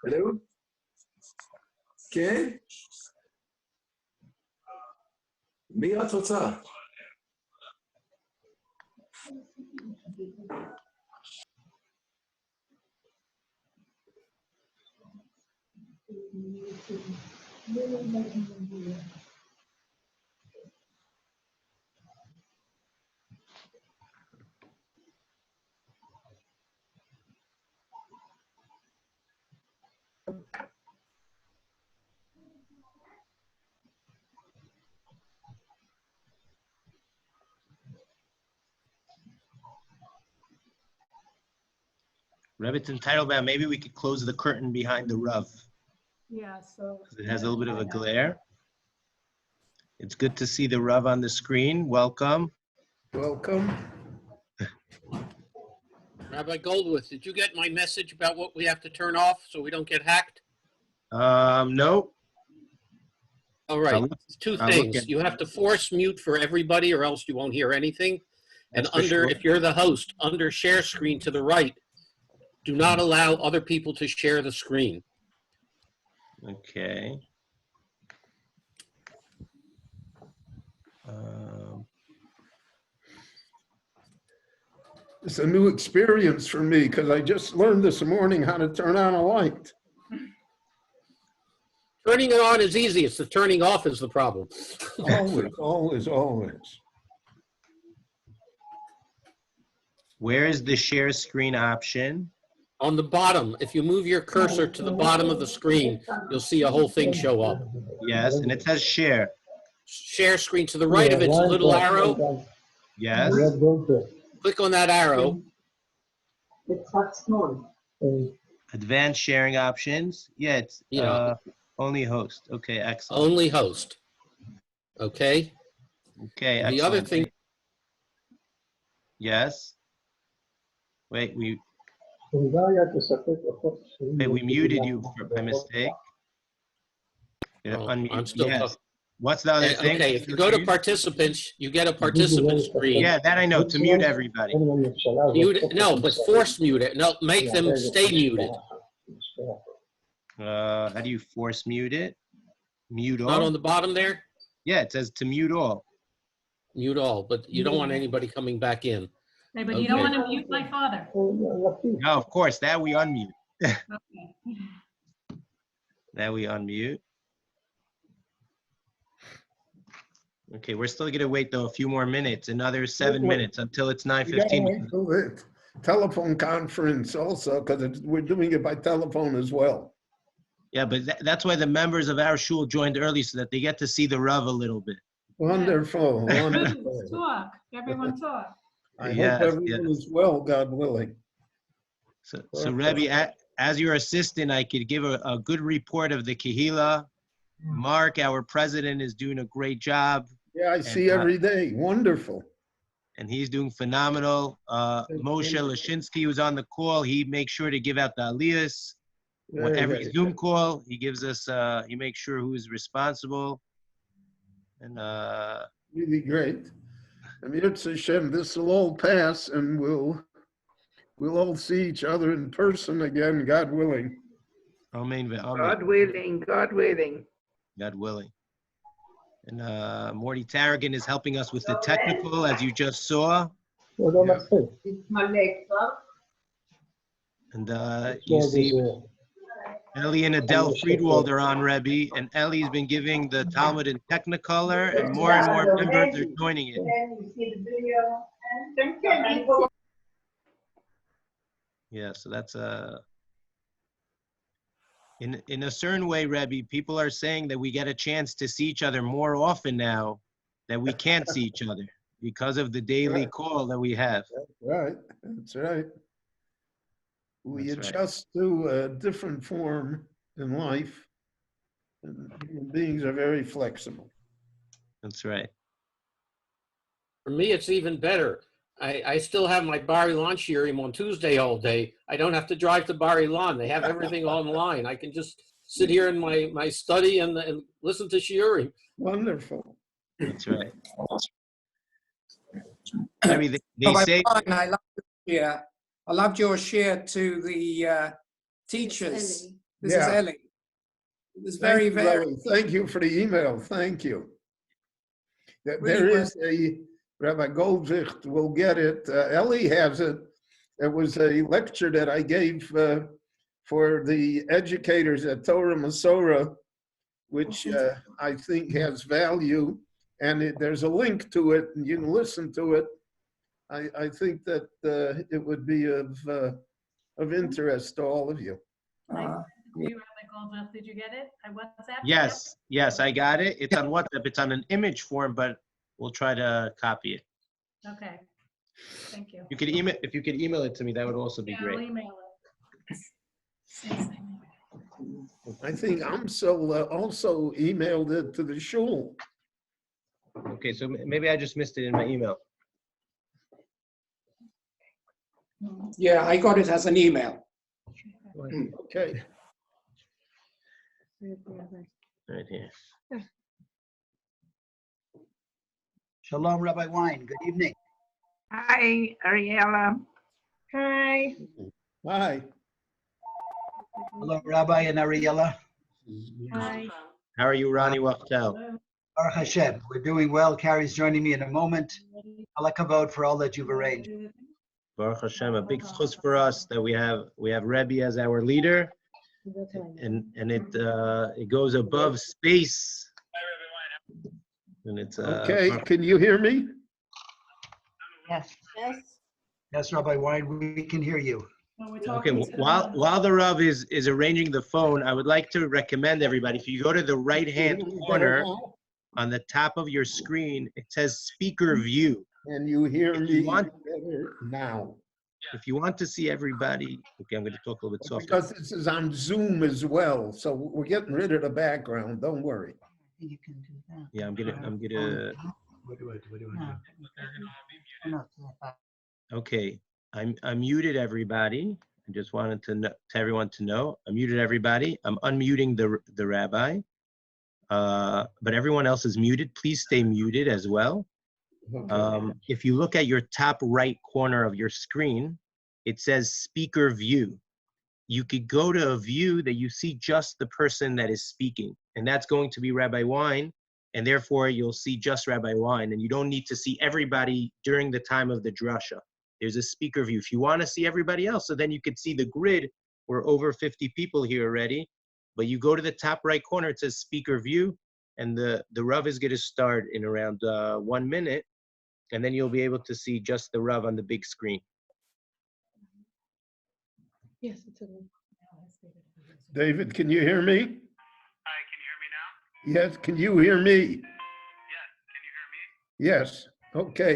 Hello? כן? מי את רוצה? Rabbi, it's entitled about maybe we could close the curtain behind the Rav. Yeah, so. It has a little bit of a glare. It's good to see the Rav on the screen. Welcome. Welcome. Rabbi Goldwith, did you get my message about what we have to turn off so we don't get hacked? No. All right, two I'll look things. at- You have to force mute for everybody or else you won't hear anything. And That's for sure. if you're the host, under share screen to the right, do not allow other people to share the screen. Okay. It's a new experience for me because I just learned this morning how to turn on a light. Turning it on is easy. It's the turning off is the problem. Always, always, always. Where is the share screen option? On the bottom, if you move your cursor to the bottom of the screen, you'll see a whole thing show up. Yes, and it says share. Share screen to the right of it's a little arrow. Yes. Click on that arrow. Advanced sharing options. Yeah, it's Yeah. only host. Okay, excellent. Only host. Okay. Okay, excellent. The other thing. Yes. Wait, we muted you by mistake. Oh, Unmute. I'm still Yes. talking. What's the other thing? Okay, if you go to participants, you get a participant screen. Yeah, that I know, to mute everybody. No, but force mute it. No, make them stay muted. How do you force mute it? Mute all? Not on the bottom there? Yeah, it says to mute all. Mute all, but you don't want anybody coming back in. Hey, but you don't want to mute my father. No, of course, that we unmute. Okay. That we unmute. Okay, we're still gonna wait though a few more minutes, another 7 minutes until it's 9:15. Telephone conference also, because we're doing it by telephone as well. Yeah, but that's why the members of our shul joined early so that they get to see the Rav a little bit. Wonderful, wonderful. Please talk. Everyone talk. I Yes, hope everyone is well, God willing. So Rabbi, as your assistant, I could give a good report of the Kehila. Mark, our president, is doing a great job. Yeah, I see every day. Wonderful. And he's doing phenomenal. Moshe Lashinsky was on the call. He makes sure to give out the aliyahs. Every Zoom call, he gives us, he makes sure who is responsible. And really great. And Hashem, this will all pass and we'll all see each other in person again, God willing. Amen. God willing, God willing. God willing. And Morty Tarragon is helping us with the technical, as you just saw. And you see Ellie and Adele Friedwald are on Rebbe, and Ellie's been giving the Talmud in Technicolor, and more members are joining it. Yeah, so that's in a certain way, Rebbe, people are saying that we get a chance to see each other more often now that we can't see each other because of the daily call that we have. That's right. That's right. We That's right. adjust to a different form in life, and human beings are very flexible. That's right. For me, it's even better. I still have my Bar Ilan shiurim on Tuesday all day. I don't have to drive to Bar Ilan. They have everything online. I can just sit here in my study and listen to shiurim. Wonderful. That's right. Rabbi, they Rabbi say, Wein, I loved your share to the teachers. This is Yeah. Ellie. It was very, Thank you, very, Ellie. Thank you for the email. Thank you. There Really is a, Rabbi Goldvicht will get it. Ellie has it. There was a lecture that I gave for the educators at Torah Masorah, which I think has value. And there's a link to it, and you can listen to it. I think that it would be of interest to all of you. You, Rabbi Goldberg, did you get it? I WhatsApped you? yes, I got it. It's on WhatsApp. It's on an image form, but we'll try to copy it. Okay, thank you. You could email, if you could email it to me, that would also be Yeah, great. I'll email it. Same thing. I think Amsel also emailed it to the shul. Okay, so maybe I just missed it in my email. yeah, I got it as an email. Okay. Right here. Shalom, Rabbi Wein. Good evening. Hi, Ariella. Hi. Hi. Hello, Rabbi and Ariella. Hi. How are you, Ronnie Wachtel? Baruch Hashem. We're doing well. Carrie's joining me in a moment. All kavod for all that you've arranged. Baruch Hashem, a big chus for us that we have Rabbi as our leader, and it goes above space. And it's Okay, can you hear me? Yes. Yes, Rabbi Wein, we can hear you. okay. While the Rav is arranging the phone, I would like to recommend everybody, if you go to the right-hand corner on the top of your screen, it says speaker view. Can you hear If me you want- better now? If you want to see everybody, okay, I'm going to talk a little bit softer. Because this is on Zoom as well, so we're getting rid of the background, don't worry. You can do that. Yeah, I'm gonna. What do I do? No. Okay, I muted everybody. I just wanted to everyone to know I muted everybody. I'm unmuting the rabbi, but everyone else is muted. Please stay muted as well. If you look at your top right corner of your screen, it says speaker view. You could go to a view that you see just the person that is speaking, and that's going to be Rabbi Wein, and therefore you'll see just Rabbi Wein, and you don't need to see everybody during the time of the drasha. There's a speaker view. If you want to see everybody else, so then you could see the grid. We're over 50 people here already, but you go to the top right corner, it says speaker view, and the Rav is going to start in around 1 minute, and then you'll be able to see just the Rav on the big screen. Yes, it's a. David, can you hear me? Hi, can you hear me now? Yes, can you hear me? Yes, can you hear me? Yes, okay,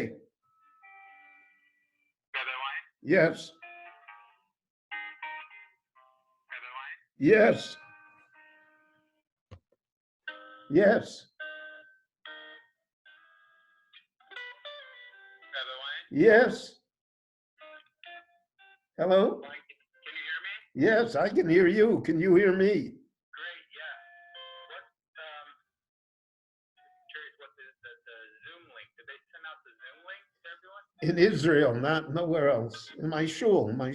Rabbi Wein? yes, Rabbi Wein? yes. Yes, Rabbi Wein? yes. Hello? Can you hear me? Yes, I can hear you. Can you hear me? Great, yeah. Curious what the Zoom link, did they send out the Zoom link to everyone? In Israel, not nowhere else. In my shul, Okay.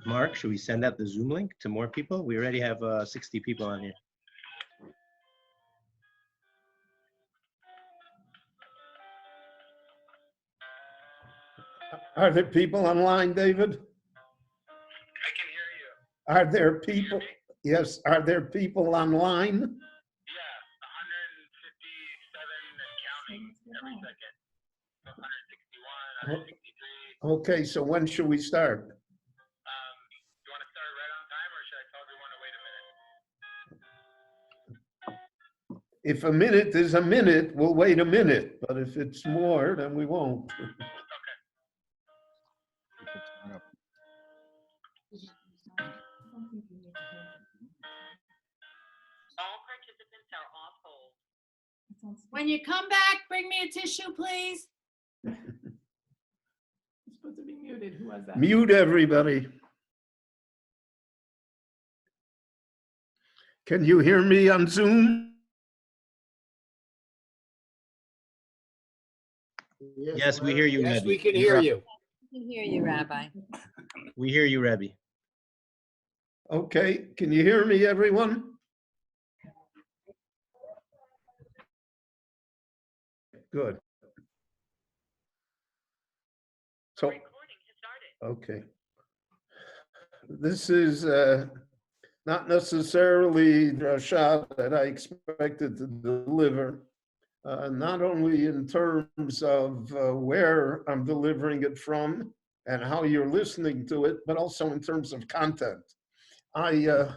Mark, should we send out the Zoom link to more people? We already have 60 people on here. Are there people online, David? I can hear you. Are there people? Yes, are there people online? Yeah, 157 and counting every second. 161, 163. Okay, so when should we start? You want to start right on time, or should I tell everyone to wait a minute? If a minute is a minute, we'll wait a minute, but if it's more, then we won't. All participants are off hold. When you come back, bring me a tissue, please. supposed to be muted. Who was that? Mute everybody. Can you hear me on Zoom? Yes, we hear you, Yes, Rebbe. we can You're hear up. you. We can hear you, Rabbi. We hear you, Rebbe. Okay, can you hear me, everyone? Good. So, Recording has started. okay. This is not necessarily Drasha that I expected to deliver, not only in terms of where I'm delivering it from and how you're listening to it, but also in terms of content. I,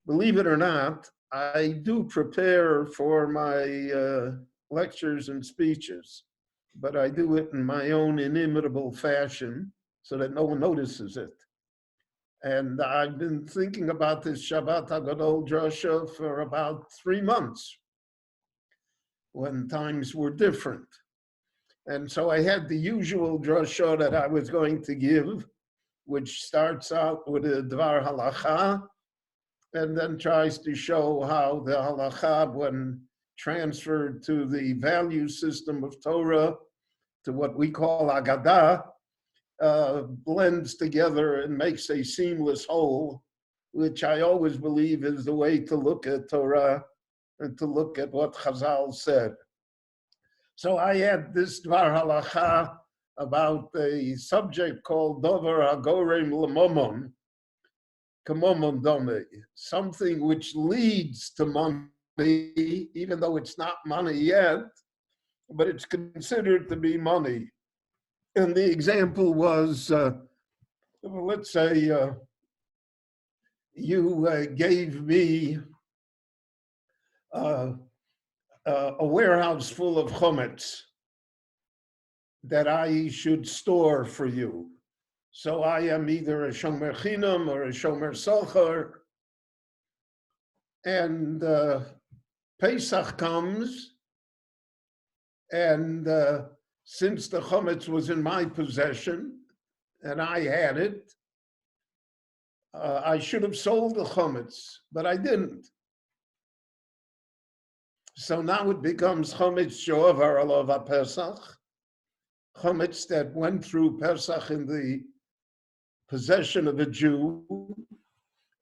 believe it or not, I do prepare for my lectures and speeches, but I do it in my own inimitable fashion so that no one notices it. And I've been thinking about this Shabbat Hagadol Drasha for about 3 months when times were different. And so I had the usual drasha that I was going to give, which starts out with a dvar halacha, and then tries to show how the halacha, when transferred to the value system of Torah, to what we call agadah, blends together and makes a seamless whole, which I always believe is the way to look at Torah and to look at what Chazal said. So I had this dvar halacha about a subject called Dover Hagorem Lemomon, Kamomon Dome, something which leads to money, even though it's not money yet, but it's considered to be money. And the example was, let's say you gave me a warehouse full of chametz that I should store for you. So I am either a shomer chinam or a shomer socher. And Pesach comes, and since the chametz was in my possession and I had it, I should have sold the chametz, but I didn't. So now it becomes chametz she'ovar alav Pesach, chametz that went through Pesach in the possession of a Jew,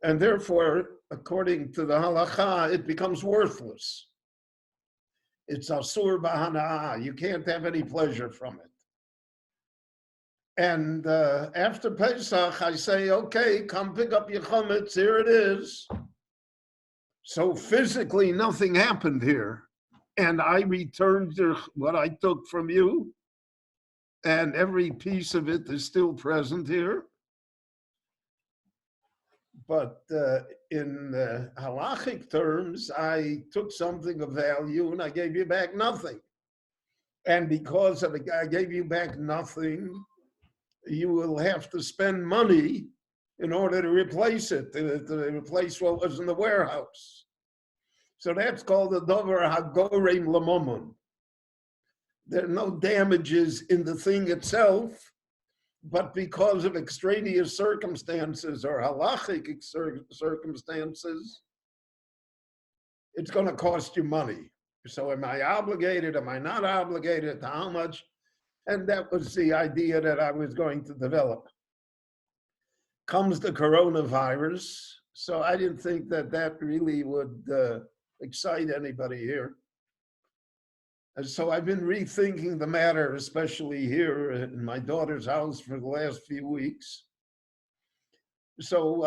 and therefore, according to the halacha, it becomes worthless. It's asur b'hana'ah. You can't have any pleasure from it. And after Pesach, I say, okay, come pick up your chametz, here it is. So physically, nothing happened here. And I returned what I took from you, and every piece of it is still present here. But in halachic terms, I took something of value and I gave you back nothing. And because of it, I gave you back nothing, you will have to spend money in order to replace it, to replace what was in the warehouse. So that's called the dover hagorem lemomon. There are no damages in the thing itself, but because of extraneous circumstances or halachic circumstances, it's going to cost you money. So am I obligated? Am I not obligated? To how much? And that was the idea that I was going to develop. Comes the coronavirus, so I didn't think that that really would excite anybody here. And so I've been rethinking the matter, especially here in my daughter's house for the last few weeks. So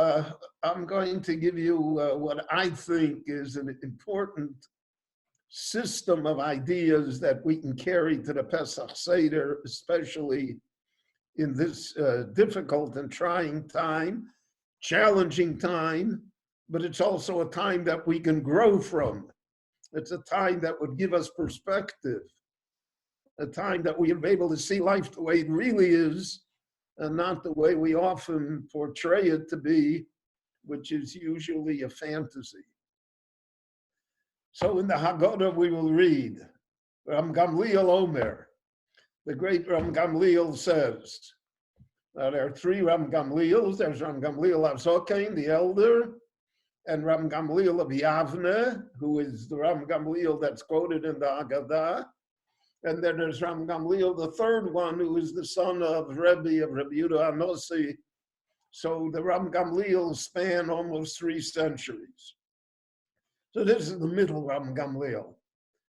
I'm going to give you what I think is an important system of ideas that we can carry to the Pesach Seder, especially in this difficult and trying time, challenging time, but it's also a time that we can grow from. It's a time that would give us perspective, a time that we are able to see life the way it really is, and not the way we often portray it to be, which is usually a fantasy. So in the Haggadah we will read, Ram Gamliel Omer, the great Ram Gamliel says, There are three Ram Gamliels. There's Ram Gamliel of Zokain, the elder, and Ram Gamliel of Yavne, who is the Ram Gamliel that's quoted in the Haggadah. And then there's Ram Gamliel, the third one, who is the son of Rabbi Yehuda Anosi. So the Ram Gamliel span almost 3 centuries. So this is the middle Ram Gamliel.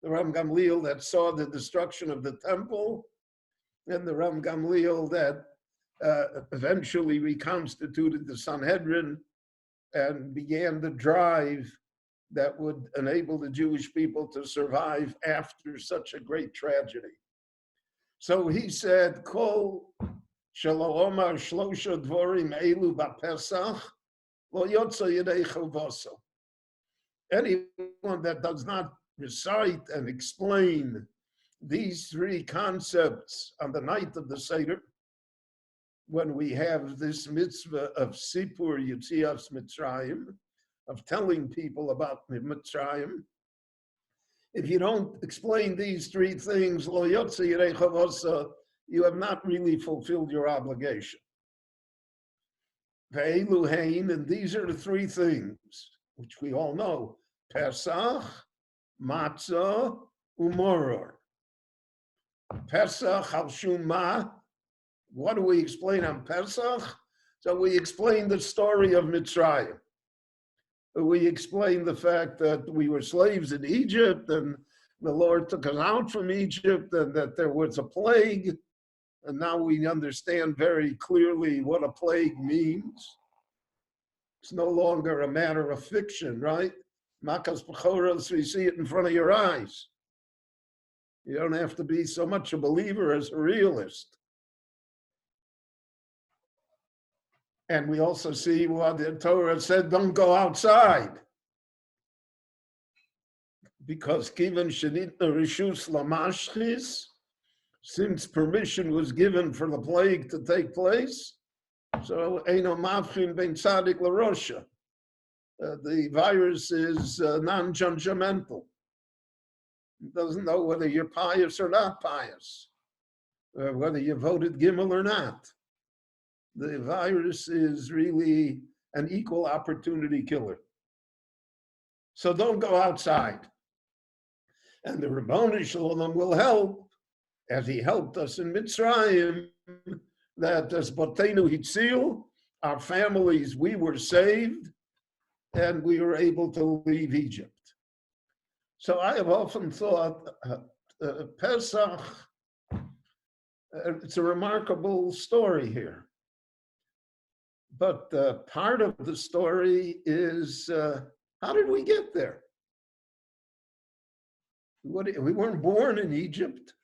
The Ram Gamliel that saw the destruction of the temple, and the Ram Gamliel that eventually reconstituted the Sanhedrin and began the drive that would enable the Jewish people to survive after such a great tragedy. So he said, Kol shelo omar shlosha dvorim elu ba'Pesach lo yotza yedei chavoso. Anyone that does not recite and explain these 3 concepts on the night of the Seder, when we have this mitzvah of Sipur Yitzias Mitzrayim, of telling people about Mitzrayim, if you don't explain these 3 things, Lo Yotze Yirei Chavosa, you have not really fulfilled your obligation. Ve'elu hein, and these are the 3 things, which we all know: Pesach, Matzah, Maror. Pesach al Shumah. What do we explain on Pesach? So we explain the story of Mitzrayim. We explain the fact that we were slaves in Egypt and the Lord took us out from Egypt and that there was a plague. And now we understand very clearly what a plague means. It's no longer a matter of fiction, right? Makas B'choros, we see it in front of your eyes. You don't have to be so much a believer as a realist. And we also see what the Torah said, don't go outside. Because given Shenitna Rishus Lamashchis, since permission was given for the plague to take place, so Eino Mavchin Ben Tzadik LaRosha. The virus is non-judgmental. It doesn't know whether you're pious or not pious, or whether you voted Gimel or not. The virus is really an equal opportunity killer. So don't go outside. And the Rabboni Shalom will help, as he helped us in Mitzrayim, that as Botenu Hitzil, our families, we were saved, and we were able to leave Egypt. So I have often thought Pesach, it's a remarkable story here. But part of the story is, how did we get there? We weren't born in Egypt.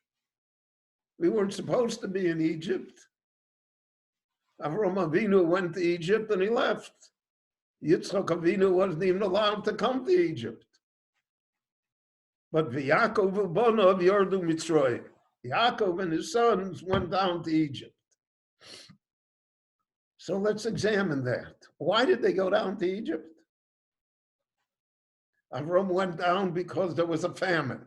We weren't supposed to be in Egypt. Avraham Avinu went to Egypt and he left. Yitzchak Avinu wasn't even allowed to come to Egypt. But Yaakov u'banav yardu Mitzrayim. Yaakov and his sons went down to Egypt. So let's examine that. Why did they go down to Egypt? Avram went down because there was a famine.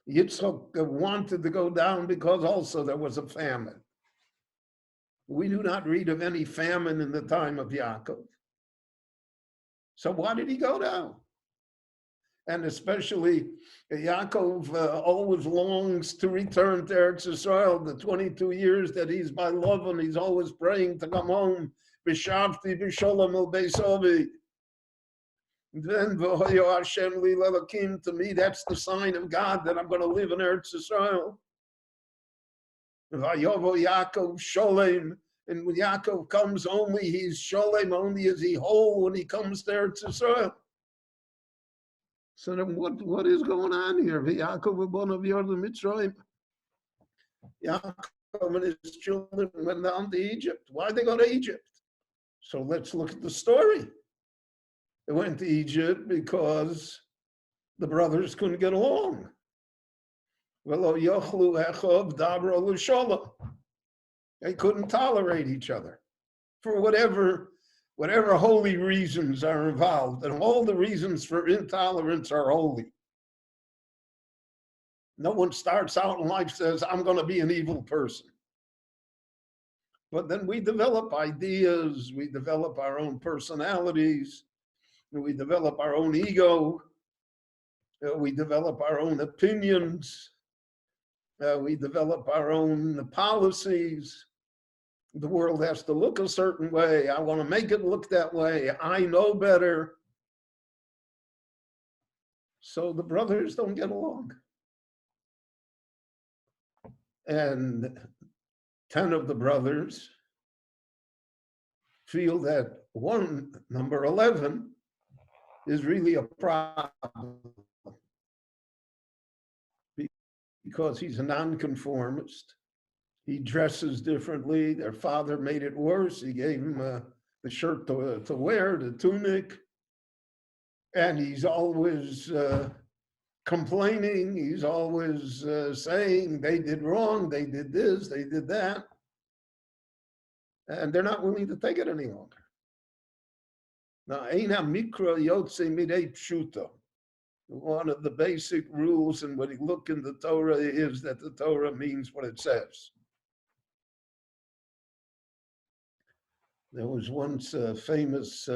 Yitzchak wanted to go down because also there was a famine. We do not read of any famine in the time of Yaakov. So why did he go down? And especially Yaakov always longs to return to Eretz Yisrael. The 22 years that he's by love and he's always praying to come home. B'shavti b'sholom el beis avi. Then v'hoyo Hashem li l'elakim, to me that's the sign of God that I'm going to live in Eretz Yisrael. V'yovo Yaakov sholem, and when Yaakov comes only he's sholem, only is he whole when he comes to Eretz Yisrael. So then what is going on here? Yaakov u'banav yardu Mitzrayim. Yaakov and his children went down to Egypt. Why did they go to Egypt? So let's look at the story. They went to Egypt because the brothers couldn't get along. They couldn't tolerate each other for whatever holy reasons are involved, and all the reasons for intolerance are holy. No one starts out in life says, I'm going to be an evil person. But then we develop ideas, we develop our own personalities, we develop our own ego, we develop our own opinions, we develop our own policies. The world has to look a certain way. I want to make it look that way. I know better. So the brothers don't get along. And 10 of the brothers feel that one, number 11, is really a problem because he's a nonconformist. He dresses differently. Their father made it worse. He gave him the shirt to wear, the tunic. And he's always complaining. He's always saying they did wrong, they did this, they did that. And they're not willing to take it any longer. Now, Eina Mikra Yotze Midei Pshuto. One of the basic rules, and when you look in the Torah, is that the Torah means what it says. There was once a famous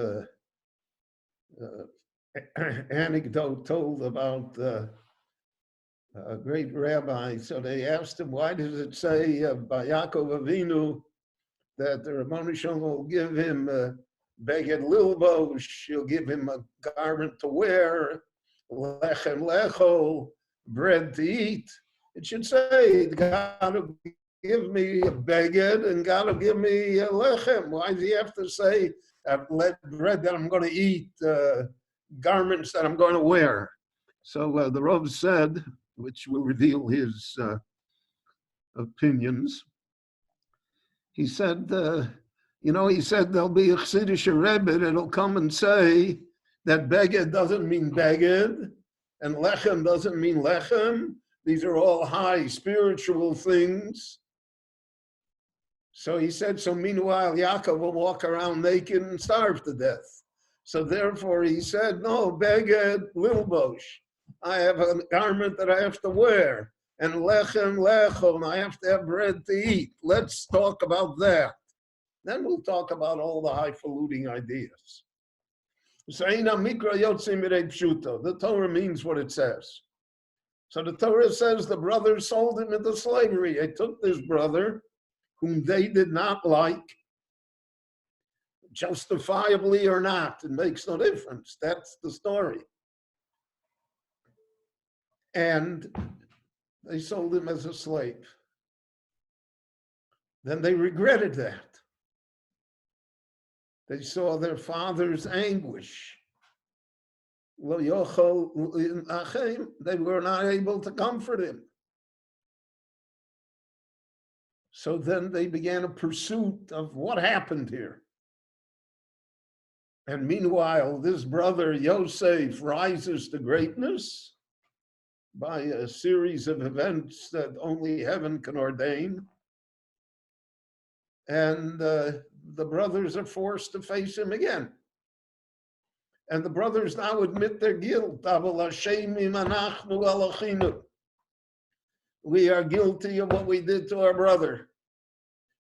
anecdote told about a great rabbi. So they asked him, why does it say by Yaakov Avinu that the Rabbanu Shalom will give him a beged lilbosh, he'll give him a garment to wear, lechem lechol, bread to eat. It should say, God will give me a beged and God will give me a lechem. Why does he have to say, bread that I'm going to eat, garments that I'm going to wear? So the Rav said, which will reveal his opinions, he said, he said there'll be a Chassidish Rebbe that'll come and say that beged doesn't mean beged, and lechem doesn't mean lechem. These are all high spiritual things. So he said, so meanwhile, Yaakov will walk around naked and starve to death. So therefore he said, no, beged lilbosh. I have a garment that I have to wear. And lechem lechon, I have to have bread to eat. Let's talk about that. Then we'll talk about all the highfalutin ideas. The Torah means what it says. So the Torah says the brothers sold him into slavery. They took this brother, whom they did not like, justifiably or not, it makes no difference. That's the story. And they sold him as a slave. Then they regretted that. They saw their father's anguish. They were not able to comfort him. So then they began a pursuit of what happened here. And meanwhile, this brother Yosef rises to greatness by a series of events that only heaven can ordain. And the brothers are forced to face him again. And the brothers now admit their guilt. We are guilty of what we did to our brother.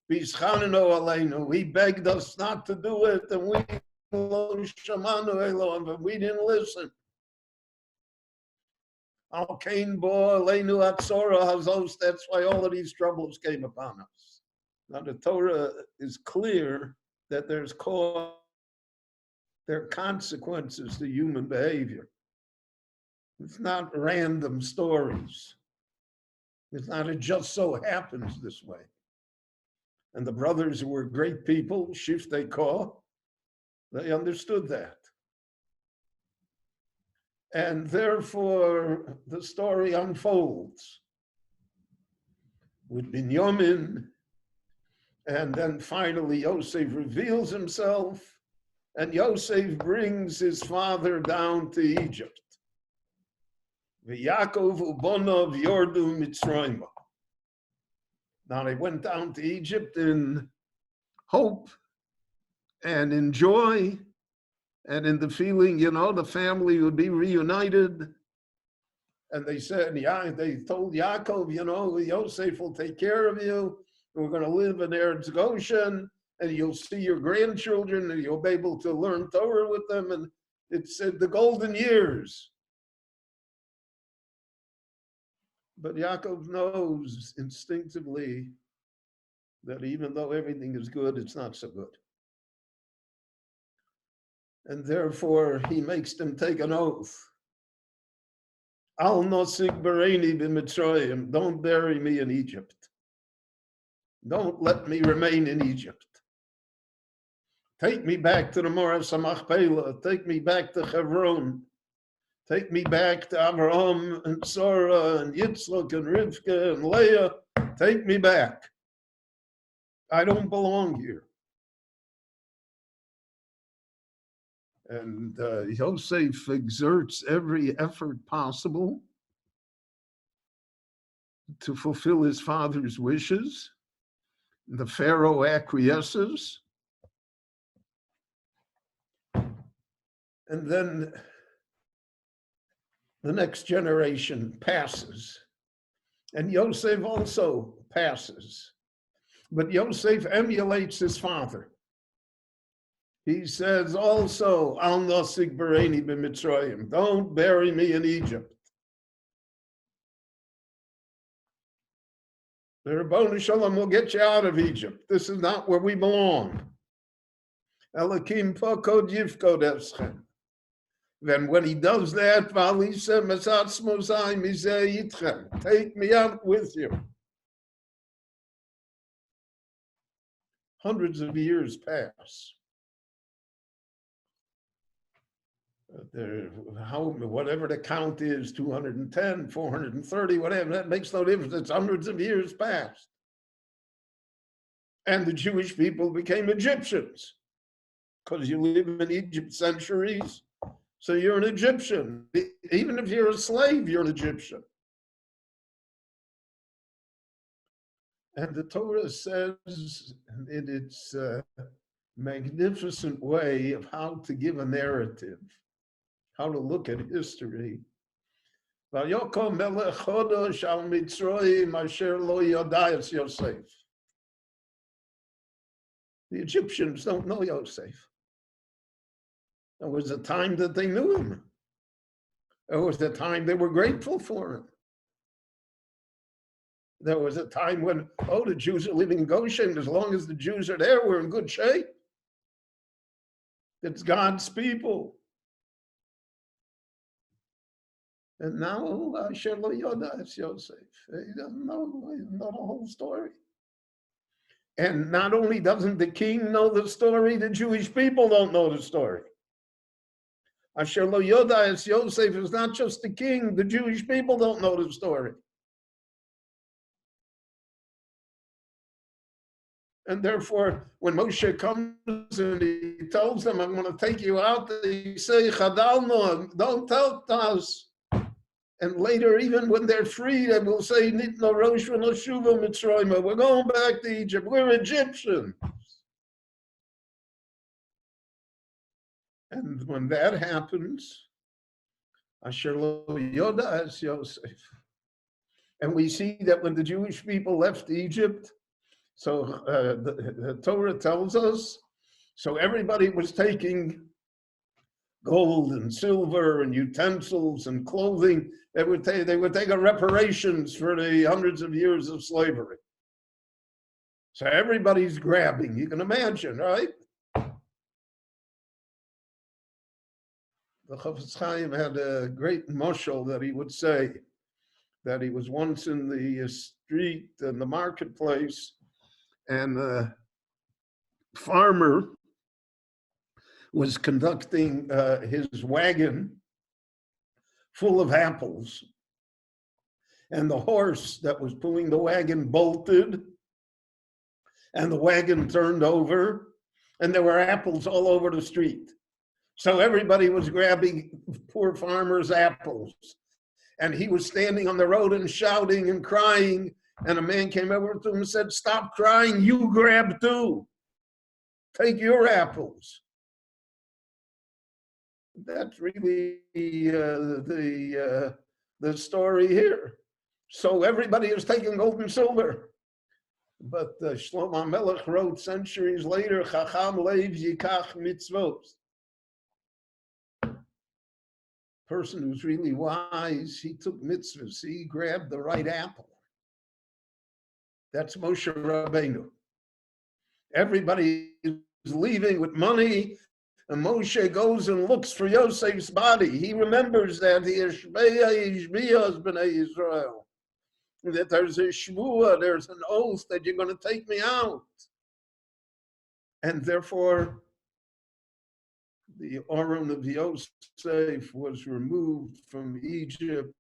He begged us not to do it, and we didn't listen. That's why all of these troubles came upon us. Now the Torah is clear that there are consequences to human behavior. It's not random stories. It's not, it just so happens this way. And the brothers who were great people, Shiftei Koh, they understood that. And therefore, the story unfolds with Binyamin, and then finally Yosef reveals himself, and Yosef brings his father down to Egypt. V'Yaakov u'bonov yordu Mitzrayim. Now they went down to Egypt in hope and in joy and in the feeling, the family would be reunited. And they said, they told Yaakov, Yosef will take care of you. we're going to live in Eretz Goshen, and you'll see your grandchildren, and you'll be able to learn Torah with them, and it's the golden years. But Yaakov knows instinctively that even though everything is good, it's not so good. And therefore, he makes them take an oath. Al nosik bereini b'Mitzrayim. Don't bury me in Egypt. Don't let me remain in Egypt. Take me back to the Maror Samachpela. Take me back to Hebron. Take me back to Abraham and Sarah and Yitzchak and Rivka and Leah. Take me back. I don't belong here. And Yosef exerts every effort possible to fulfill his father's wishes. The Pharaoh acquiesces. And then the next generation passes. And Yosef also passes. But Yosef emulates his father. He says also, Al nosik bereini b'Mitzrayim. Don't bury me in Egypt. The Rabbanu Shalom will get you out of Egypt. This is not where we belong. Elokim pakod yifkod eschem. Then when he does that, take me out with you. Hundreds of years pass. Whatever the count is, 210, 430, whatever, that makes no difference. It's hundreds of years past. And the Jewish people became Egyptians because you live in Egypt centuries. So you're an Egyptian. Even if you're a slave, you're an Egyptian. And the Torah says in its magnificent way of how to give a narrative, how to look at history. The Egyptians don't know Yosef. There was a time that they knew him. There was a time they were grateful for him. There was a time when, the Jews are living in Goshen. As long as the Jews are there, we're in good shape. It's God's people. And now, Asher lo yoda es Yosef. He doesn't know the whole story. And not only doesn't the king know the story, the Jewish people don't know the story. Asher lo yoda es Yosef is not just the king, the Jewish people don't know the story. And therefore, when Moshe comes and he tells them, I'm going to take you out, they say, Chadalno, don't tell us. And later, even when they're free, they will say, Nitno Rosh V'Noshuva Mitzrayim. We're going back to Egypt. We're Egyptians. And when that happens, Asher lo yoda es Yosef. And we see that when the Jewish people left Egypt, so the Torah tells us, so everybody was taking gold and silver and utensils and clothing. They would take a reparations for the hundreds of years of slavery. So everybody's grabbing. You can imagine, right? The Chafetz Chaim had a great mashal that he would say, that he was once in the street in the marketplace, and a farmer was conducting his wagon full of apples. And the horse that was pulling the wagon bolted, and the wagon turned over, and there were apples all over the street. So everybody was grabbing poor farmer's apples. And he was standing on the road and shouting and crying. And a man came over to him and said, stop crying, you grab too. Take your apples. That's really the story here. So everybody is taking gold and silver. But Shlomo Melech wrote centuries later, Chacham Lev Yikach Mitzvot. Person who's really wise, he took mitzvahs. He grabbed the right apple. That's Moshe Rabbeinu. Everybody is leaving with money, and Moshe goes and looks for Yosef's body. He remembers that he is B'nai Israel. That there's a shvuah, there's an oath that you're going to take me out. And therefore, the Aron of Yosef was removed from Egypt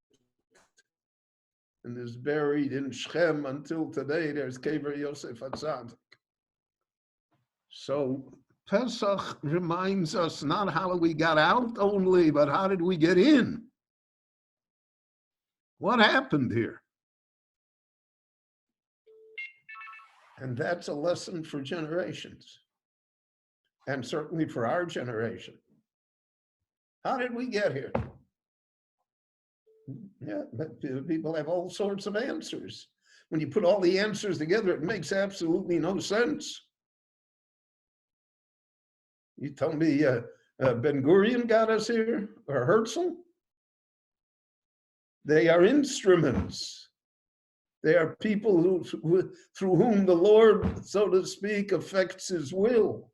and is buried in Shechem until today. There's Kever Yosef HaTzadik. So Pesach reminds us not how we got out only, but how did we get in? What happened here? And that's a lesson for generations, and certainly for our generation. How did we get here? Yeah, but people have all sorts of answers. When you put all the answers together, it makes absolutely no sense. You tell me Ben Gurion got us here, or Herzl? They are instruments. They are people who, through whom the Lord, so to speak, affects his will.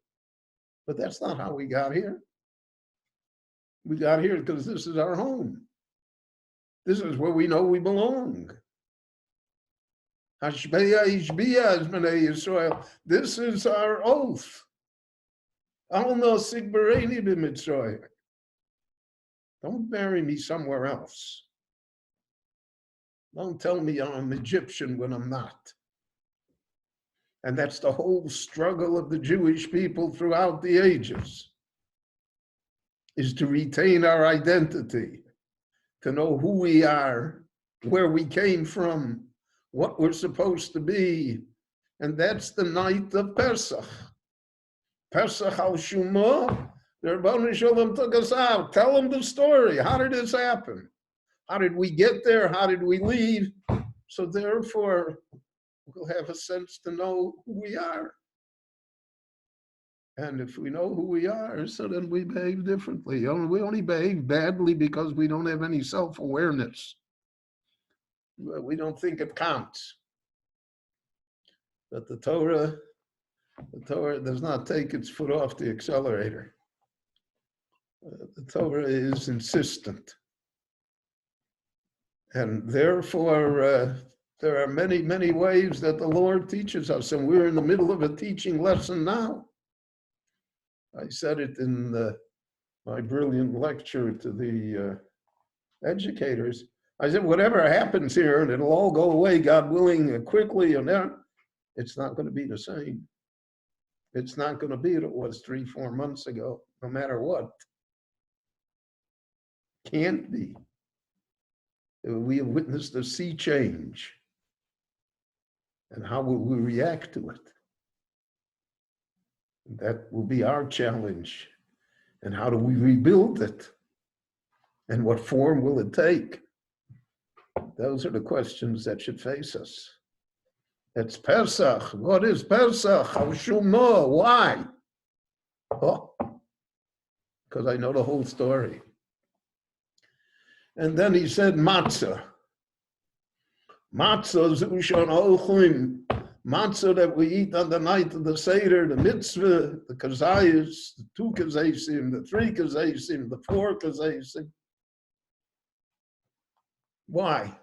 But that's not how we got here. We got here because this is our home. This is where we know we belong. This is our oath. Don't bury me somewhere else. Don't tell me I'm Egyptian when I'm not. And that's the whole struggle of the Jewish people throughout the ages, is to retain our identity, to know who we are, where we came from, what we're supposed to be. And that's the night of Pesach. Pesach al Shumah, the Rebbeinu Shalom took us out. Tell them the story. How did this happen? How did we get there? How did we leave? So therefore, we'll have a sense to know who we are. And if we know who we are, so then we behave differently. We only behave badly because we don't have any self-awareness. We don't think it counts. But the Torah does not take its foot off the accelerator. The Torah is insistent. And therefore, there are many, many ways that the Lord teaches us, and we're in the middle of a teaching lesson now. I said it in my brilliant lecture to the educators. I said, whatever happens here, and it'll all go away, God willing, quickly, and then it's not going to be the same. It's not going to be what it was 3-4 months ago, no matter what. Can't be. We have witnessed a sea change. And how will we react to it? That will be our challenge. And how do we rebuild it? And what form will it take? Those are the questions that should face us. It's Pesach. What is Pesach? How should know? Why? Oh, because I know the whole story. And then he said matzah. Matzah is ushon ochlim. Matzah that we eat on the night of the Seder, the mitzvah, the kazayis, the 2 kazayisim, the 3 kazayisim, the 4 kazayisim. Why?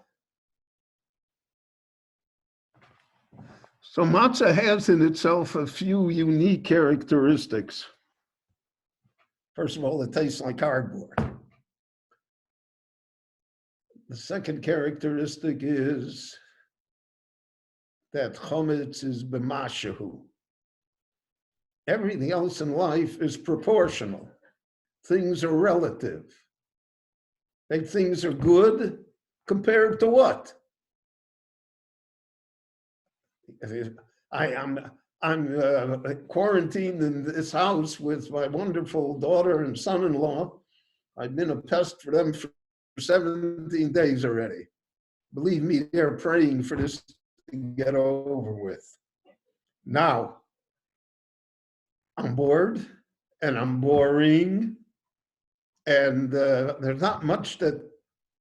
So matzah has in itself a few unique characteristics. First of all, it tastes like cardboard. The second characteristic is that chometz is b'mashahu. Everything else in life is proportional. Things are relative. Things are good compared to what? I'm quarantined in this house with my wonderful daughter and son-in-law. I've been a pest for them for 17 days already. Believe me, they're praying for this to get over with. Now, I'm bored and I'm boring, and there's not much that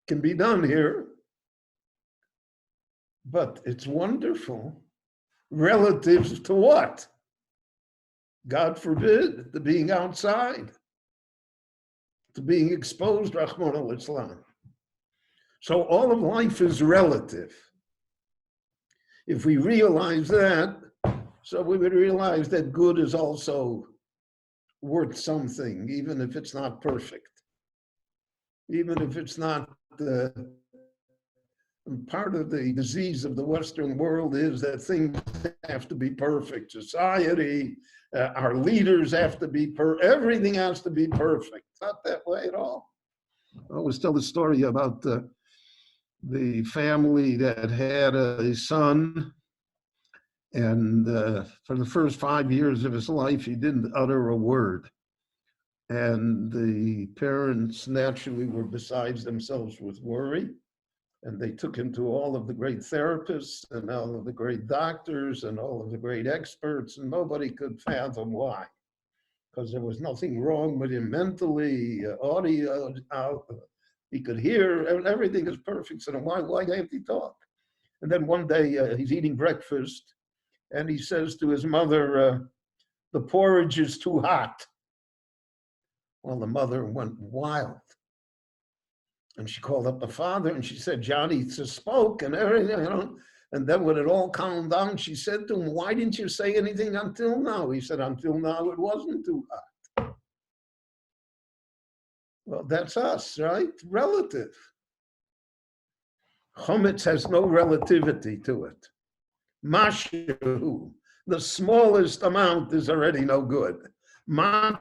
can be done here, but it's wonderful. Relative to what? God forbid, to being outside, to being exposed, Rahman al-Islam. So all of life is relative. If we realize that, so we would realize that good is also worth something, even if it's not perfect. Even if it's not part of the disease of the Western world is that things have to be perfect. Society, our leaders have to be everything has to be perfect. Not that way at all. I always tell the story about the family that had a son, and for the first 5 years of his life, he didn't utter a word. And the parents naturally were beside themselves with worry. And they took him to all of the great therapists and all of the great doctors and all of the great experts, and nobody could fathom why. Because there was nothing wrong with him mentally, audio, he could hear, everything is perfect. So why can't he talk? And then one day he's eating breakfast and he says to his mother, the porridge is too hot. Well, the mother went wild. And she called up the father and she said, Johnny spoke and everything, you know. And then when it all calmed down, she said to him, why didn't you say anything until now? He said, until now it wasn't too hot. Well, that's us, right? Relative. Chometz has no relativity to it. Mashu, the smallest amount is already no good. Matzah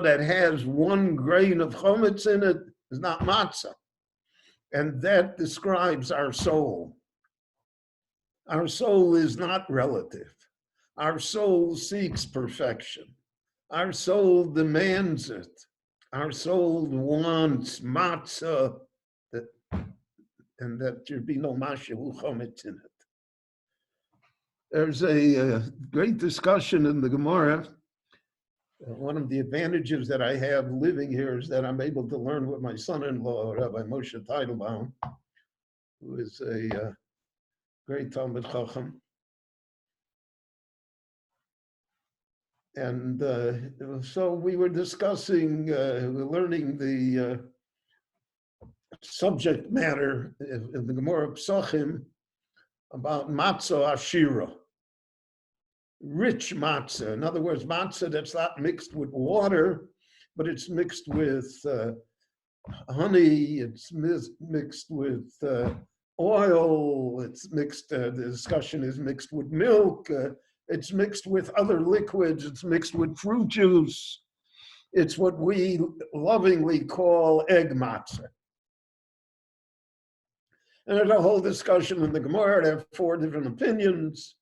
that has 1 grain of chometz in it is not matzah. And that describes our soul. Our soul is not relative. Our soul seeks perfection. Our soul demands it. Our soul wants matzah, and that there be no mashu chometz in it. There's a great discussion in the Gemara. One of the advantages that I have living here is that I'm able to learn with my son-in-law, Rabbi Moshe Teitelbaum, who is a great Talmid Chacham. And so we were discussing, learning the subject matter in the Gemara Pesachim about matzah ashira. Rich matzah. In other words, matzah that's not mixed with water, but it's mixed with honey, it's mixed with oil, it's mixed, the discussion is mixed with milk, it's mixed with other liquids, it's mixed with fruit juice. It's what we lovingly call egg matzah. And there's a whole discussion in the Gemara. They have 4 different opinions.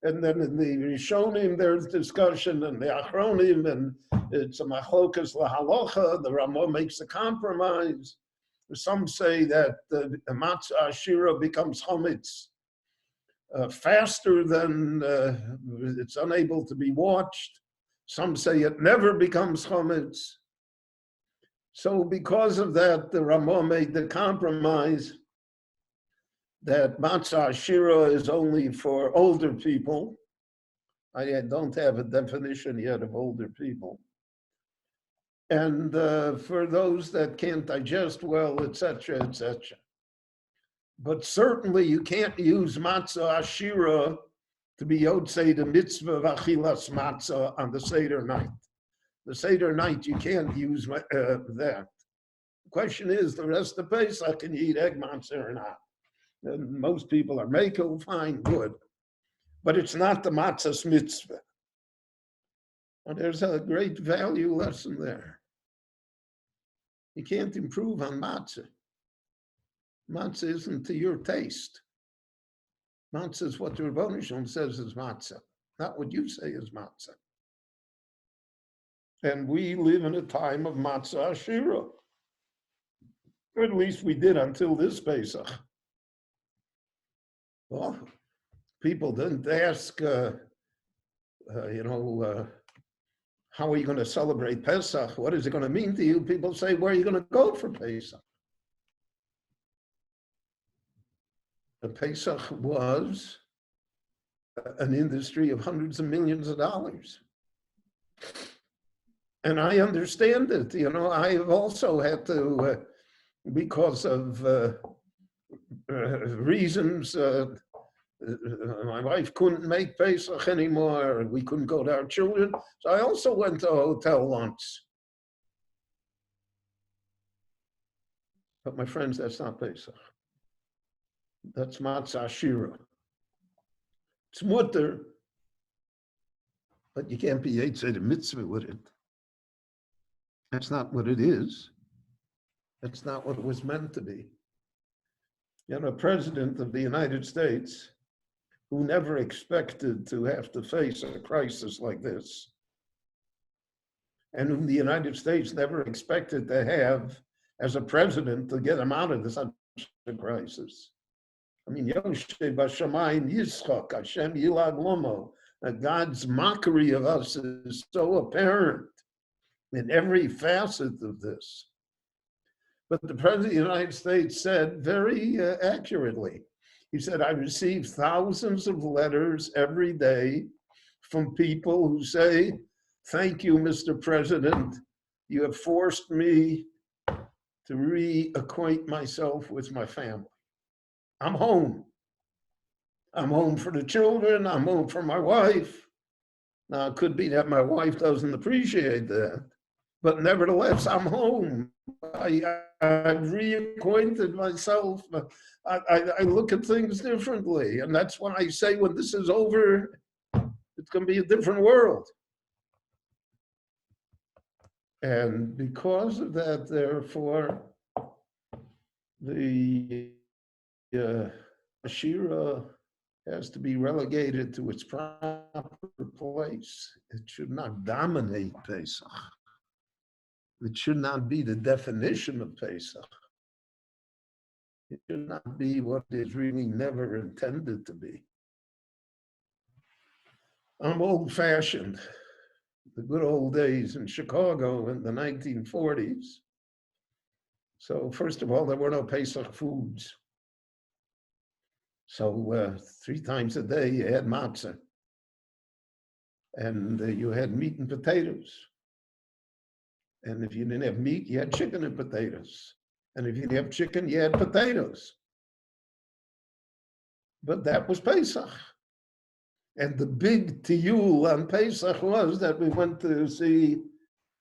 And then in the Rishonim, there's discussion, and the Achronim, and it's a machlokas lahalocha. The Ramah makes a compromise. Some say that the matzah ashira becomes chometz faster than it's unable to be watched. Some say it never becomes chometz. So because of that, the Ramah made the compromise that matzah ashira is only for older people. I don't have a definition yet of older people. And for those that can't digest well, etc., etc. But certainly you can't use matzah ashira to be yotzei the mitzvah of achilas matzah on the Seder night. The Seder night, you can't use that. The question is, the rest of Pesach, can you eat egg matzah or not? And most people are makel, fine, good. But it's not the matzah's mitzvah. And there's a great value lesson there. You can't improve on matzah. Matzah isn't to your taste. Matzah is what the Rebbeinu Shalom says is matzah, not what you say is matzah. And we live in a time of matzah ashira. Or at least we did until this Pesach. Well, people didn't ask, how are you going to celebrate Pesach? What is it going to mean to you? People say, where are you going to go for Pesach? The Pesach was an industry of hundreds of millions of dollars. And I understand it. I have also had to, because of reasons, my wife couldn't make Pesach anymore, and we couldn't go to our children. So I also went to a hotel once. But my friends, that's not Pesach. That's Matzah Shira. It's mutter, but you can't be Yetzirah mitzvah with it. That's not what it is. That's not what it was meant to be. President of the United States, who never expected to have to face a crisis like this, and whom the United States never expected to have as a president to get him out of such a crisis. I mean, Yoshe Bashamayim Yitzchak, Hashem Yilad Lomo, God's mockery of us is so apparent in every facet of this. But the President of the United States said very accurately, he said, I receive thousands of letters every day from people who say, thank you, Mr. President. You have forced me to reacquaint myself with my family. I'm home. I'm home for the children. I'm home for my wife. Now, it could be that my wife doesn't appreciate that, but nevertheless, I'm home. I've reacquainted myself. I look at things differently. And that's when I say, when this is over, it's going to be a different world. And because of that, therefore, the Ashira has to be relegated to its proper place. It should not dominate Pesach. It should not be the definition of Pesach. It should not be what it is really never intended to be. I'm old-fashioned. The good old days in Chicago in the 1940s. So first of all, there were no Pesach foods. So 3 times a day you had matzah. And you had meat and potatoes. And if you didn't have meat, you had chicken and potatoes. And if you didn't have chicken, you had potatoes. But that was Pesach. And the big tiyul on Pesach was that we went to see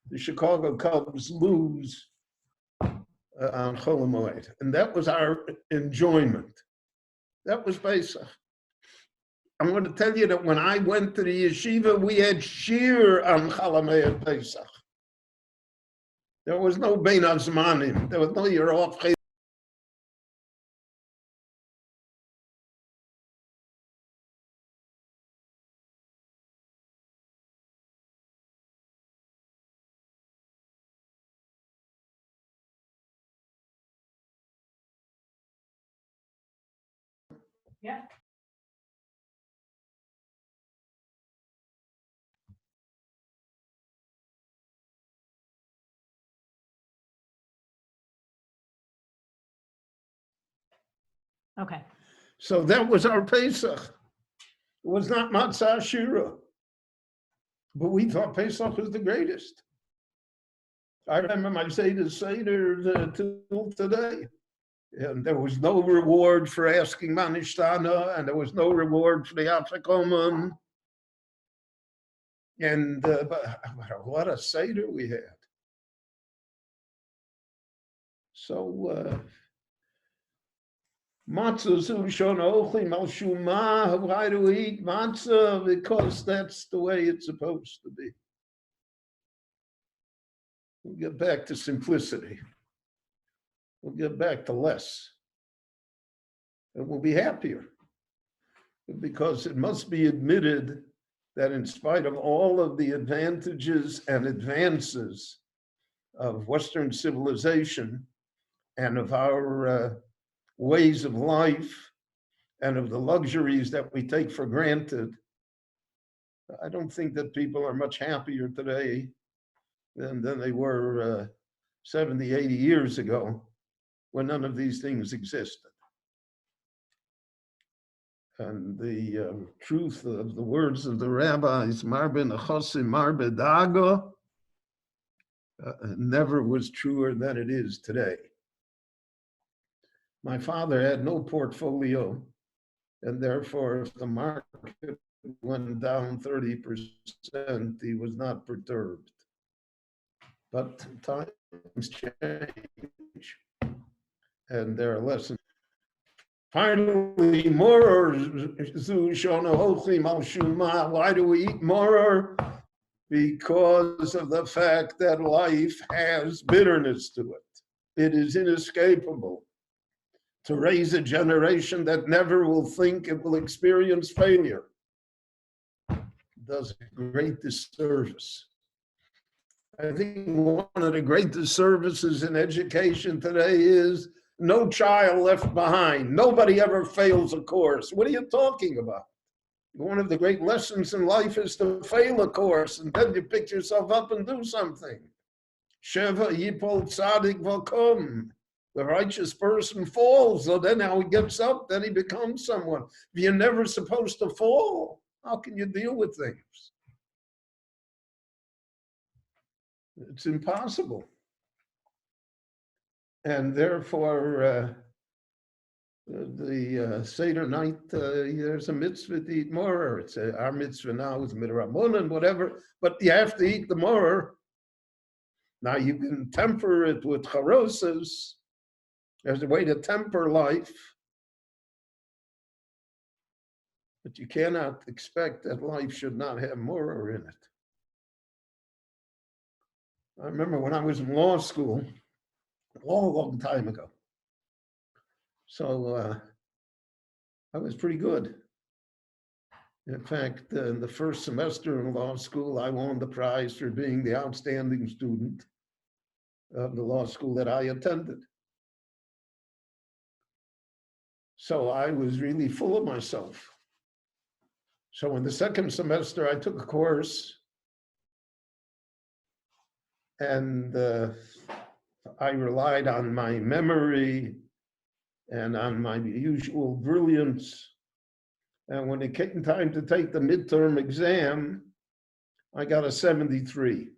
the Chicago Cubs lose on Chol Hamoed. And that was our enjoyment. That was Pesach. I'm going to tell you that when I went to the yeshiva, we had shir on Chol Hamoed Pesach. There was no Bein Hazmanim. There was no you're off. Yeah. Okay. So that was our Pesach. It was not Matzah Shira. But we thought Pesach was the greatest. I remember my Seder till today. And there was no reward for asking Manishtana, and there was no reward for the Afikoman. And but what a Seder we had. So, matzah zushon ochlim al shumah. Why do we eat matzah? Because that's the way it's supposed to be. We'll get back to simplicity. We'll get back to less. And we'll be happier. Because it must be admitted that in spite of all of the advantages and advances of Western civilization and of our ways of life, and of the luxuries that we take for granted, I don't think that people are much happier today than they were 70, 80 years ago, when none of these things existed. And the truth of the words of the rabbis, Marbe Nechosim, Marbe Dago, never was truer than it is today. My father had no portfolio, and therefore, if the market went down 30%, he was not perturbed. But times change, and there are lessons. Finally, Maror. Why do we eat Maror? Because of the fact that life has bitterness to it. It is inescapable. To raise a generation that never will think it will experience failure does a great disservice. I think one of the great disservices in education today is no child left behind. Nobody ever fails a course. What are you talking about? One of the great lessons in life is to fail a course, and then you pick yourself up and do something. Sheva yipol tzadik vakom. The righteous person falls, so then how he gets up, then he becomes someone. If you're never supposed to fall, how can you deal with things? It's impossible. And therefore, the Seder night, there's a mitzvah to eat Maror. It's our mitzvah now is midrabanan and whatever, but you have to eat the Maror. Now you can temper it with charosas. There's a way to temper life, but you cannot expect that life should not have Maror in it. I remember when I was in law school, a long, long time ago. So I was pretty good. In fact, in the first semester in law school, I won the prize for being the outstanding student of the law school that I attended. So I was really full of myself. So in the second semester, I took a course, and I relied on my memory and on my usual brilliance. And when it came time to take the midterm exam, I got a 73.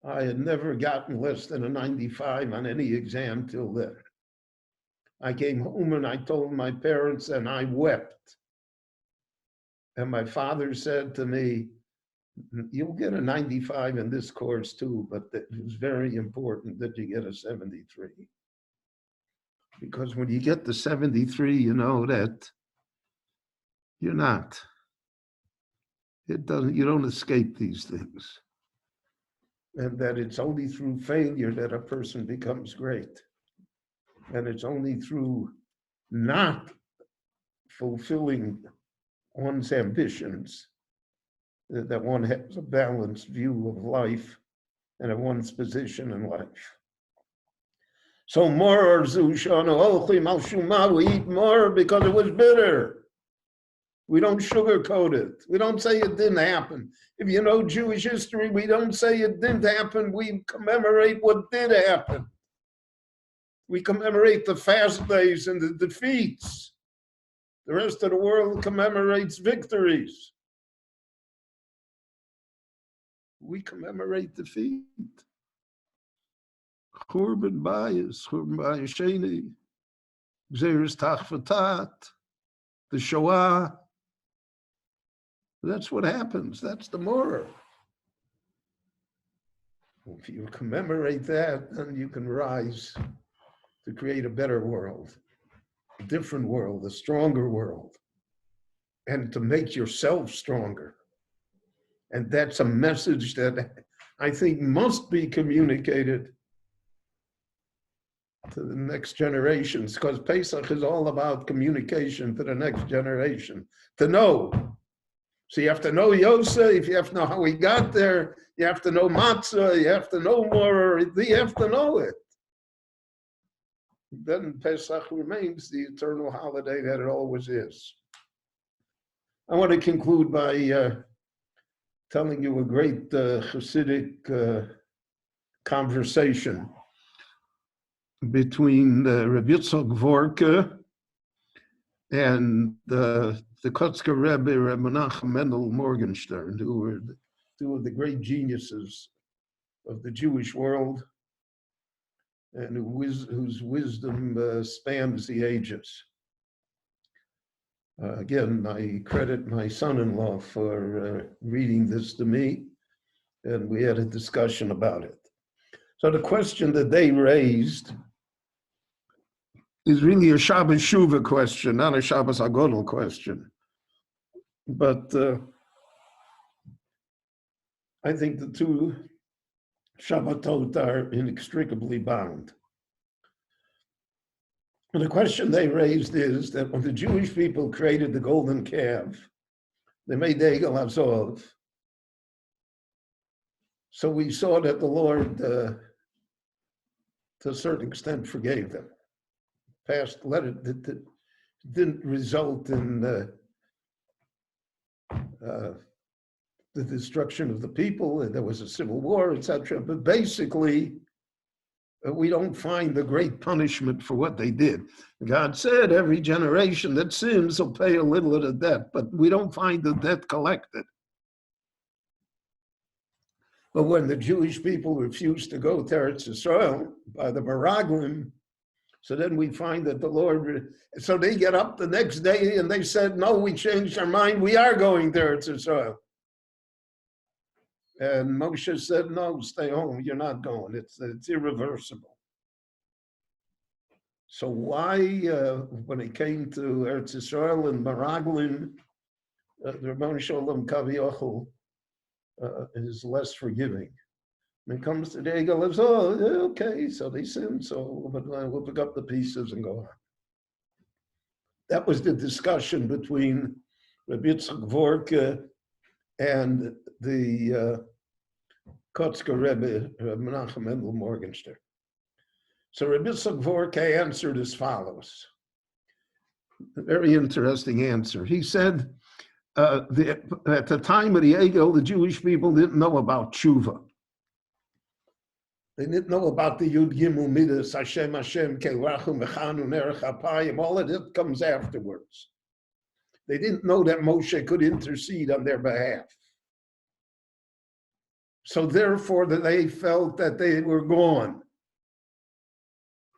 I had never gotten less than a 95 on any exam till then. I came home and I told my parents, and I wept. And my father said to me, "You'll get a 95 in this course too, but it was very important that you get a 73. Because when you get the 73, you know that you're not. You don't escape these things. And that it's only through failure that a person becomes great. And it's only through not fulfilling one's ambitions that one has a balanced view of life and of one's position in life. So Maror zushana ochlim al shuma, we eat more because it was bitter. We don't sugarcoat it. We don't say it didn't happen. If you know Jewish history, we don't say it didn't happen. We commemorate what did happen. We commemorate the fast days and the defeats. The rest of the world commemorates victories. We commemorate defeat. Churban Bayis, Churban Bayis Sheni, Gzeres Tachvatat, the Shoah. That's what happens. That's the Maror. If you commemorate that, then you can rise to create a better world, a different world, a stronger world, and to make yourself stronger. And that's a message that I think must be communicated to the next generations, because Pesach is all about communication to the next generation, to know. So you have to know Yosef, you have to know how he got there, you have to know Matzah, you have to know more, you have to know it. then Pesach remains the eternal holiday that it always is. I want to conclude by telling you a great Hasidic conversation between Rabbi Dvorke and the Kotzker Rebbe, Reb Menachem Mendel Morgenstern, who were two of the great geniuses of the Jewish world, and whose wisdom spans the ages. Again, I credit my son-in-law for reading this to me, and we had a discussion about it. So the question that they raised is really a Shabbos Shuvah question, not a Shabbat Hagadol question. But I think the two Shabbatot are inextricably bound. And the question they raised is that when the Jewish people created the golden calf, they made the Egel Hazov. So we saw that the Lord, to a certain extent, forgave them. It didn't result in the destruction of the people, and there was a civil war, etc. But basically, we don't find the great punishment for what they did. God said every generation that sins will pay a little of the debt, but we don't find the debt collected. But when the Jewish people refused to go to Eretz Yisrael by the Meraglim, so then we find that the Lord, so they get up the next day and they said, no, we changed our mind, we are going to Eretz Yisrael. And Moshe said, no, stay home, you're not going, it's irreversible. So why, when it came to Eretz Yisrael and Meraglim, the Rebbeinu Shalom Kaviyachol is less forgiving. When it comes to the Egel, it's, oh, okay, so they sinned, so we'll pick up the pieces and go on. That was the discussion between Rabbi Dvorke and the Kotzker Rebbe, Menachem Mendel Morgenstern. So Rabbi Dvorke answered as follows. A very interesting answer. He said, at the time of the Egel, the Jewish people didn't know about tshuva. They didn't know about the Yud Gimel Midas, Hashem, Kel Rachum, Mechanu, Nerech Apayim, all of it comes afterwards. They didn't know that Moshe could intercede on their behalf. So therefore, they felt that they were gone.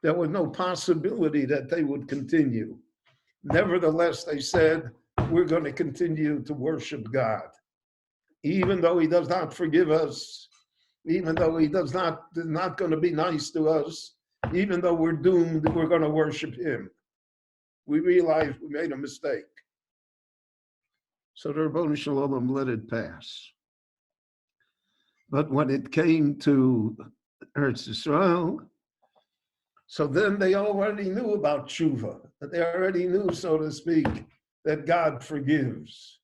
There was no possibility that they would continue. Nevertheless, they said, we're going to continue to worship God. Even though he does not forgive us, even though he is not going to be nice to us, even though we're doomed, we're going to worship him. We realize we made a mistake. So the Rebbeinu Shalom let it pass. But when it came to Eretz Yisrael, so then they already knew about tshuva. They already knew, so to speak, that God forgives.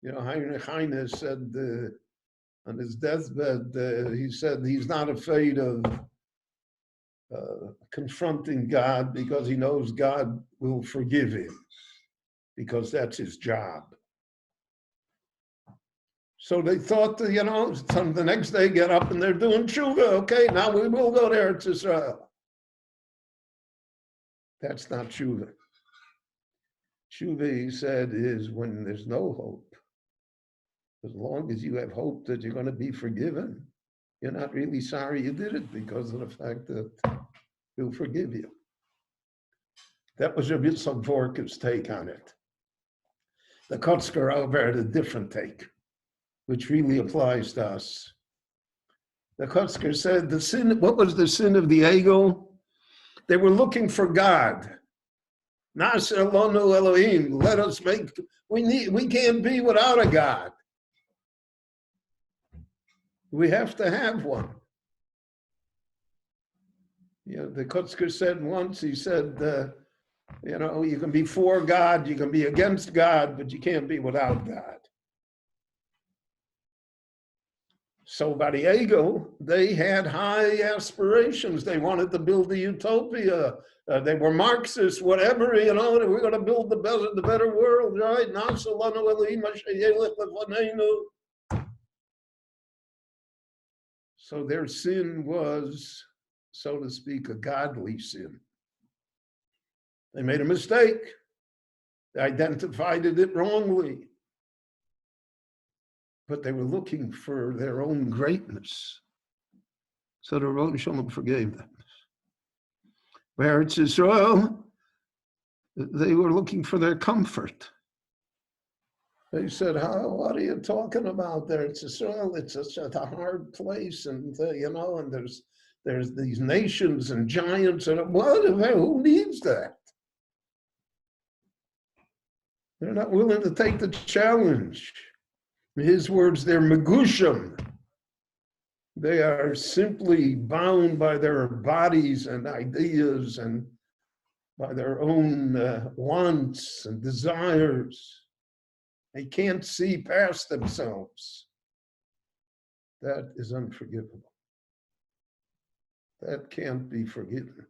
You know, Heinrich Heine said on his deathbed, he said he's not afraid of confronting God because he knows God will forgive him, because that's his job. So they thought, you know, the next day get up and they're doing tshuva. Okay, now we will go there to Israel. That's not tshuva. Tshuva, he said, is when there's no hope. As long as you have hope that you're going to be forgiven, you're not really sorry you did it because of the fact that he'll forgive you. That was Rabbi Dvorke's take on it. The Kotzker Rebbe had a different take, which really applies to us. The Kotzker said the sin, what was the sin of the Egel? They were looking for God. Nas Elonu Elohim, let us make, we can't be without a God. We have to have one. You know, the Kotzker said once, he said, you know, you can be for God, you can be against God, but you can't be without God. So by the ego, they had high aspirations. They wanted to build a utopia. They were Marxists, whatever, we're going to build the better world, right? So their sin was, so to speak, a godly sin. They made a mistake. They identified it wrongly. But they were looking for their own greatness. So the Rosh Hashanah forgave them. Where it's Israel, they were looking for their comfort. They said, what are you talking about there? It's Israel, it's such a hard place, and and there's these nations and giants, and who needs that? They're not willing to take the challenge. In his words, they're megushim. They are simply bound by their bodies and ideas and by their own wants and desires. They can't see past themselves. That is unforgivable. That can't be forgiven.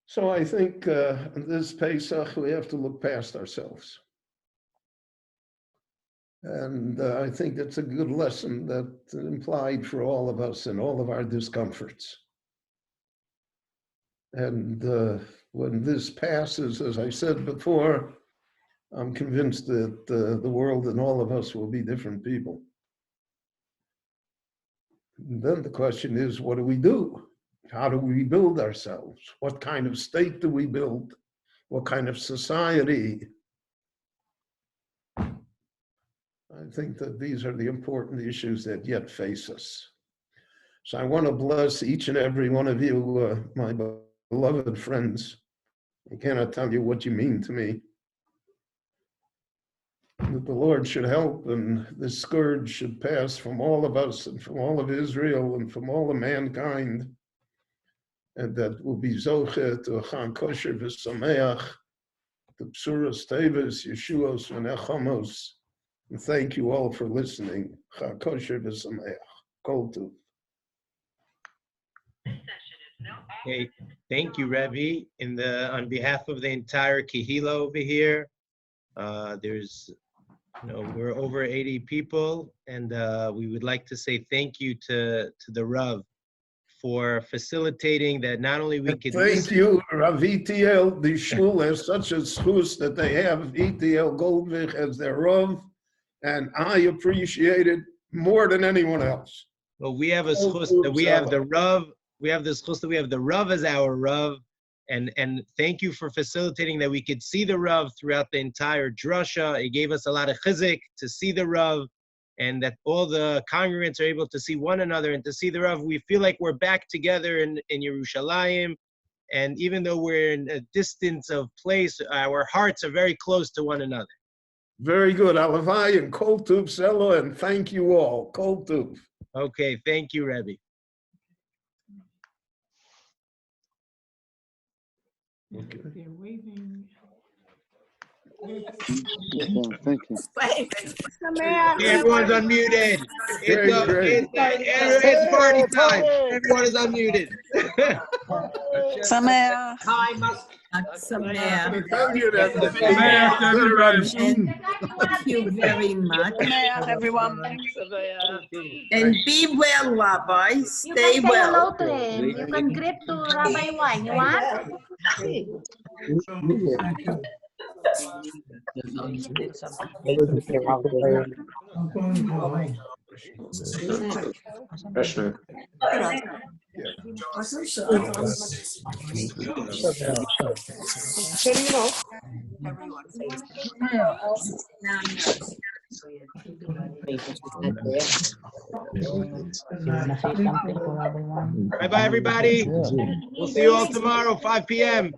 So I think in this Pesach, we have to look past ourselves. And I think that's a good lesson that's implied for all of us and all of our discomforts. And when this passes, as I said before, I'm convinced that the world and all of us will be different people. And then the question is, what do we do? How do we build ourselves? What kind of state do we build? What kind of society? I think that these are the important issues that yet face us. So I want to bless each and every one of you, my beloved friends. I cannot tell you what you mean to me. That the Lord should help and this scourge should pass from all of us and from all of Israel and from all of mankind. And that will be zoche to a chan kosher v'sameach, to psuras teves, yeshuos v'nechamos. And thank you all for listening. Chan kosher v'sameach. Kol tov. Okay, thank you, Rabbi. On behalf of the entire Kehila over here, we're over 80 people, and we would like to say thank you to the Rav for facilitating that. Not only we could thank you, Rav ETL. The shul has such a schus that they have ETL Goldvich as their Rav, and I appreciate it more than anyone else. Well, we have a schus that we have the Rav. We have this schus that we have the Rav as our Rav, and thank you for facilitating that we could see the Rav throughout the entire drasha. It gave us a lot of chizik to see the Rav, and that all the congregants are able to see one another and to see the Rav. We feel like we're back together in Yerushalayim, and even though we're in a distance of place, our hearts are very close to one another. Very good. Alavai and Kol Tov Selo, and thank you all. Kol Tov. Okay, thank you, Rabbi. Okay. They're waving. Thank you. Everyone's unmuted. It's party time. Everyone is unmuted. Sameach. Hi, Sameach. Thank you very much. Sameach, everyone. And be well, Rabbi. Stay well. You can say hello to him. You can greet to Rabbi Wein. You want? Bye-bye, everybody. We'll see you all tomorrow, 5 p.m.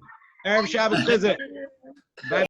Erev Shabbat Chizuk. Bye-bye.